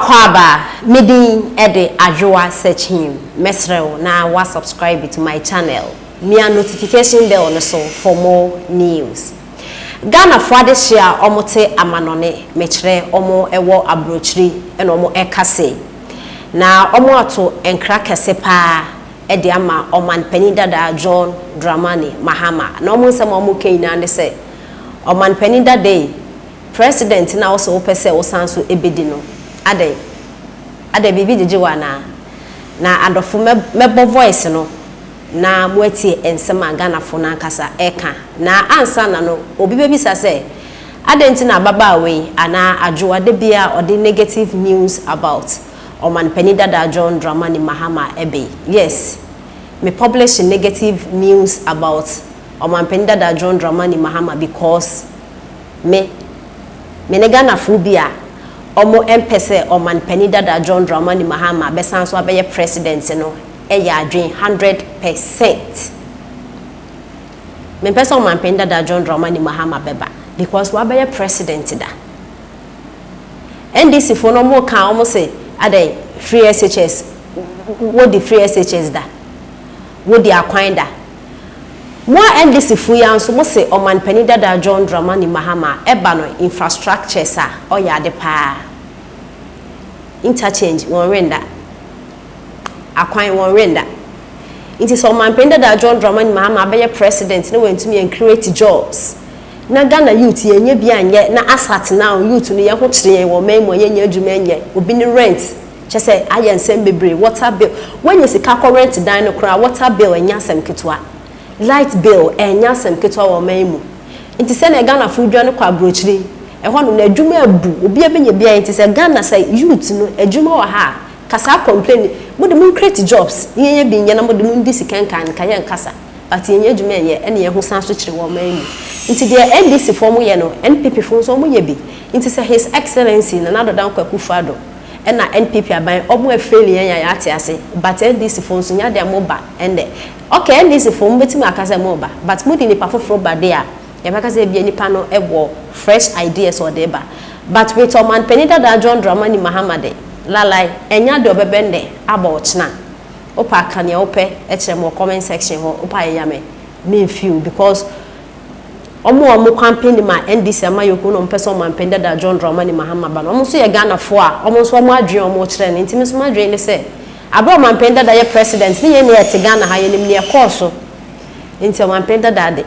Wakwaba Midi Ede Ajua search him Mesrel na wa subscribe to my channel. Mia notification bell on so for more news. Ghana for this year omote amanone mechre omo ewo abrochiri eno omo ekase. Na omo ato enkra kese pa ede ama oman penidada John Dramani Mahama. Na omo nsem omo keina ne se oman penida day president na also opese osanso ebedi no. Ade bibi jejewa na adofo mebo voice no na mweti ensema Ghana fo na nkasa eka na ansa na no obi bebisa se ade nti na baba we ana adwoa de bia or the negative news about oman penidada John Dramani Mahama ebe. Yes, me publish negative news about oman penidada John Dramani Mahama because me Ghana fo bia omo empese oman penidada John Dramani Mahama besan so abeye president no eya adwen 100%. Me pese oman penidada John Dramani Mahama beba because wa abeye president da. NDC fo no mo kan omo say ade free SHS what the free SHS da what the akwan da mo NDC fo ya nso mo say oman penidada John Dramani Mahama eba no infrastructure sa oya de pa interchange won renda akwan won renda it is oman penidada John Dramani Mahama abeye president no wentumi en create jobs na Ghana youth yenye bia anye na asat now youth no ye ho kire wo memo yenye adwuma enye obi ni rent chese aye nsem bebre water bill when you sika current dan no kra water bill enya sem ketwa light bill enya sem ketwa wo memo nti se na Ghana fu dwa no kwa brochiri ehọ no na adwuma abu obi abenye bia nti se Ghana say youth no adwuma wa ha kasa complain mode mun create jobs yenye bi nya na mode mun di sika kan ka ye nkasa but yenye adwuma ye ene ye ho san so kire wo memo nti de NDC form ye no NPP form so mo ye bi nti se his excellency na nado dan kwaku fado ena NPP aban omo afeli yan ya ate ase but NDC form so nya de moba ende okay NDC form betimi akase moba but mudi ni pafoforo ba de a ya baka se bia nipa no ewo fresh ideas or deba but with oman penidada John Dramani Mahama de lalai enya de obebende aba ochna opa kane ope eche mo comment section ho opa yame me feel because omo campaign ma NDC amayoko no mpese oman penidada John Dramani Mahama ba no omo so ye Ghana fo a omo so omo adwen omo kire ne ntimi so mo adwen ne se aba oman penidada ye president ni ye ne ye Ghana ha ye ne me course nti oman penidada de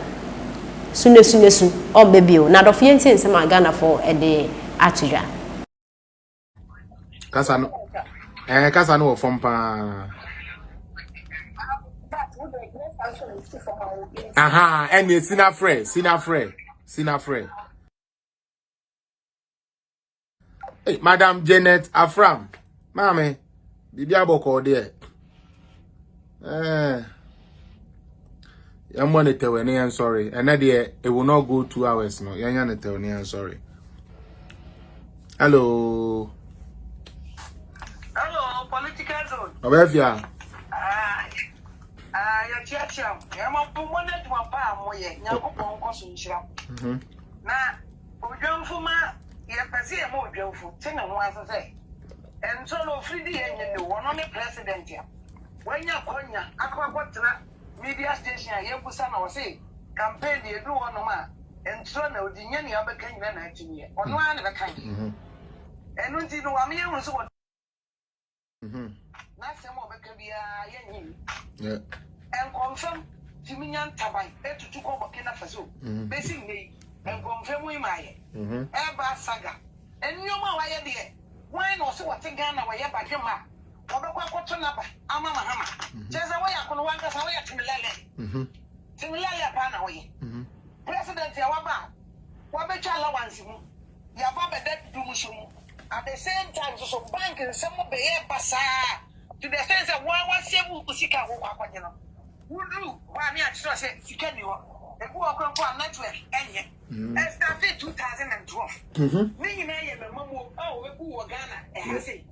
sunesu o bebio na do fie nti nsema Ghana for e de atija kasa no from pa aha any sinafre hey Madam Janet Afram mame bibia boko there I'm going to tell you, I'm sorry. And that day, it will not go 2 hours. No, you're going to tell me, I'm sorry. Hello. Hello, political zone. Where you are? Your church, I'm a woman to a palm, where you're going to shop. Now, we don't for my, you're passing more beautiful, 10 and 1 to say. And so, no free day, and you one on the president here. When you're Konya, Aqua media station here Busana was say campaign they do on ma and so no the nyani abekan na 19 year ono an be kan enu nti no am ye so na sem obeka bia ye nyi and confirm timinyan tabai etutu ko Burkina Faso besi nei and confirm we maye eba saga enyoma wa ye de why no so what Ghana wa ye badwema obekwa kwato naba ama Mahama cheza we yakono wanga sa we yatimilele timilele pa na we president ya waba wabecha allowance mu ya baba that dumushumu at the same time so bank nsem be ye basa to the sense that one save usika wo kwakwanye no wudru wa mi a chiro se sika ni wo e ku okronko network enye e started 2012 ni nyina ye memamu we ku wo Ghana e ha say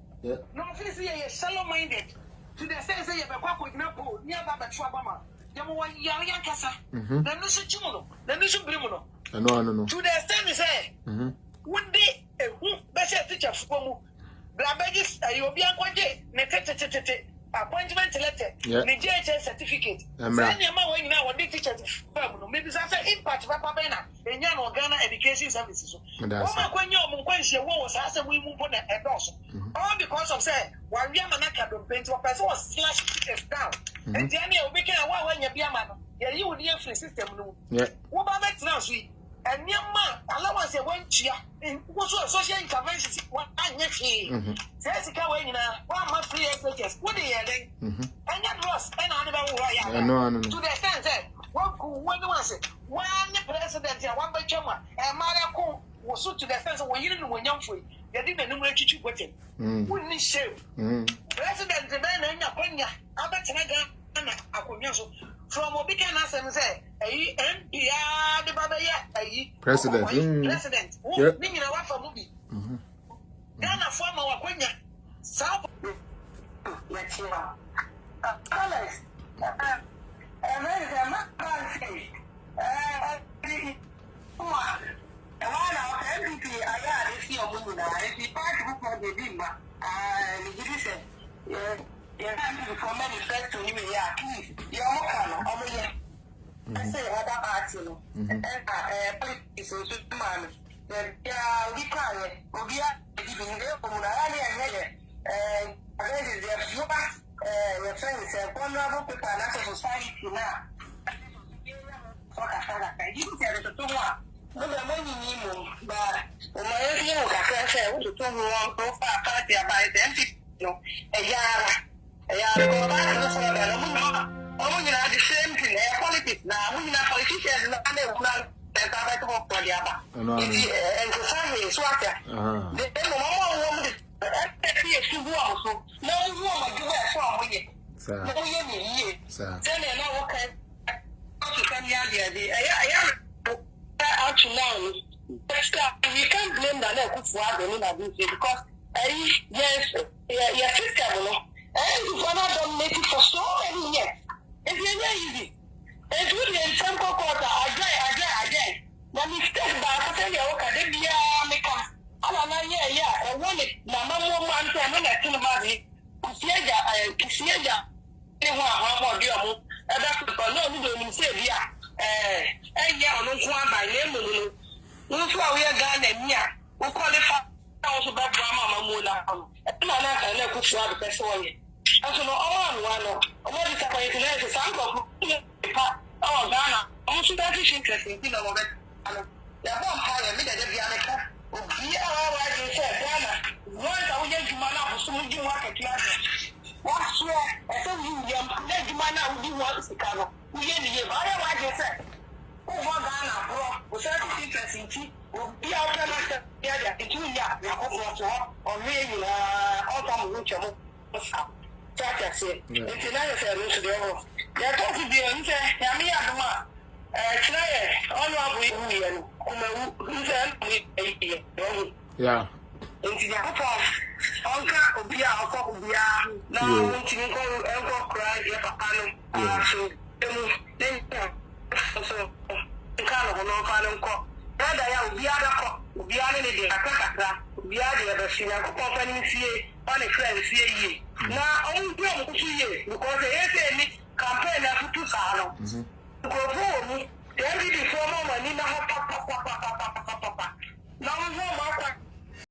no feel say you shallow minded to the sense that you be kwa kugina po ni aba betu abama you mo yare yankasa na no so chimuno na no so brimuno no to the extent say would they be say teacher fukomu Blabegis, you'll be a quantity, appointment letter, the JHS certificate. Send your man when you know what the teacher maybe that's an impact of Pabena in your Ghana education services. When you're was asked, we move on a dozen. All because of say, while Yamanaka don't paint your person was slashed it down. And Daniel will become a while when you're a man. Yeah, you would hear free system. Yeah. What about that now, sweet? And young man, allowance a one cheer in what social interventions. What I next year. Says a car in 1 month, 3 years. What do you think? And that was an animal. To the extent that one was it? One president, one by Chama, and Marako was so to the extent when you didn't know when young free. You didn't know what you got it. Wouldn't show. President, the man and Yaponia, Abatina, Akunyaso. From Obikan and say, MPR, the Babaya, President. President. Meaning a waffle movie. Ghana form our Quenya. South. Let's see. Colors. And then the MPP, I got this year, if you pass for the Bimba, and you said, for manifesto, you may please. You're over here. I say, other parts, you know, and politics and man. Then, we can't, we are giving them from and their viewers, your friends, and vulnerable people, and society now. You tell it to one. No, the money, but when I say, what you told me on so far, party about them, a Yare. The same thing, politics now. We are politicians and they will not have for the other. And society is what the woman also. No woman do that for me. Sir, then I okay. To come here, I am out to now. You can't blame the local for because yes, your sister. And you cannot dominate it for so many years. It's very easy. It's really in some quarter, again. The mistake by telling you, okay, they are making. I want it. Mamma, one time, when I think about it, Kisiaja, anyone, how more you and that's because no, you don't say, yeah, no one by name. Who's why we are done and yeah, we qualify also back Grandma Mula. And I know who's the best one. I don't know all one. What is happening to some of Ghana? Also, that is interesting. You know, the vampire, me, the Bianca. Yeah, all right, you said, Ghana. Once I will get to Mana, so we do market class. What's your, I told you, let the Mana who wants to come. We get the other, you said. Over Ghana, bro, was that interesting? Be out of the area, it's 2 years, or really, autumn, which are. It's another to the over. They're talking to the Yamia, all of we yeah. Into the Uncle Obia, now wanting to go and go cry if I so then so kind of no final call. Rather, I will be other the Akaka, be other the company see on a friend see. Now, only 2 years because the campaign of 2 salons. Go for me, then be the former money now. Now,